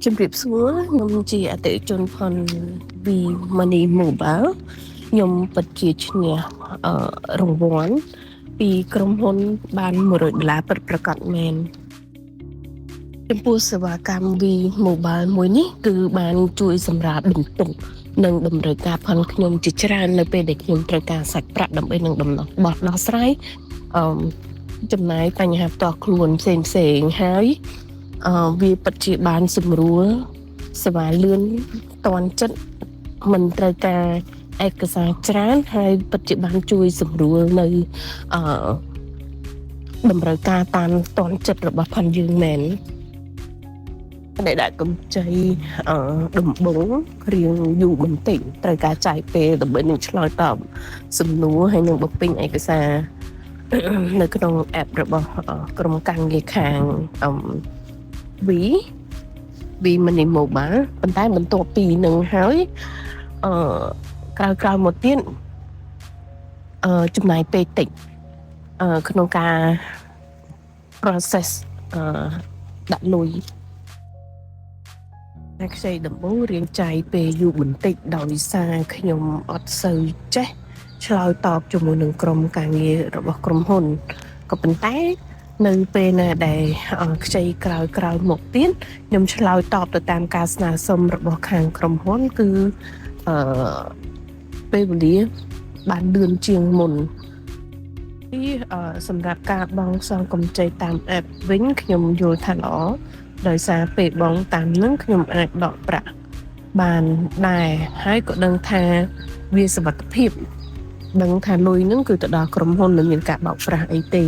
ជំរាបសួរខ្ញុំជាអតិថិជនផន V Money Mobile ខ្ញុំពិតជាឈ្នះរង្វាន់ពីក្រុមហ៊ុនបាន$100ពិតប្រាកដមែនចំពោះសេវាកម្ម V Mobile មួយនេះគឺបានជួយសម្រាលបន្ទុកនិងតម្រូវការផនខ្ញុំជាច្រើននៅពេលដែលខ្ញុំត្រូវការសាច់ប្រាក់ដើម្បីនឹងដោះស្រាយចំណាយបញ្ហាផ្ទាល់ខ្លួនផ្សេងៗហើយវាពិតជាបានសម្រួលសេវាលឿនតាន់ចិត្តមិនត្រូវការឯកសារច្រើនហើយពិតជាបានជួយសម្រួលនៅតម្រូវការតាមតាន់ចិត្តរបស់ផនយើងមែនដែលដាក់កម្ចីដំបងរៀងយូរបន្តិចត្រូវការចាយពេលដើម្បីនឹងឆ្លើយតបសំណួរហើយនឹងបំពេញឯកសារនៅក្នុង app របស់ក្រុមការងារខាងV Money Mobile ប៉ុន្តែបន្ទាប់ពីនឹងហើយក្រោយមកទៀតចំណាយពេលតិចក្នុងការ process ដាក់លុយតែខ្ចីដំបូងរៀងចាយពេលយូរបន្តិចដោយសារខ្ញុំអត់សូវចេះឆ្លើយតបជាមួយនឹងក្រុមការងាររបស់ក្រុមហ៊ុនក៏ប៉ុន្តែនៅពេលណាដែលខ្ចីក្រោយមកទៀតខ្ញុំឆ្លើយតបទៅតាមការស្នើសុំរបស់ខាងក្រុមហ៊ុនគឺពេលវេលាបានលឿនជាងមុនសម្រាប់ការបង់សងកម្ចីតាម app វិញខ្ញុំយល់ថាល្អដោយសារពេលបង់តាមនឹងខ្ញុំអាចដកប្រាក់បានដែរហើយក៏ដឹងថាវាសុវត្ថិភាពដឹងថាលុយនឹងគឺទៅដល់ក្រុមហ៊ុនមិនមានការបោកប្រាស់អីទេ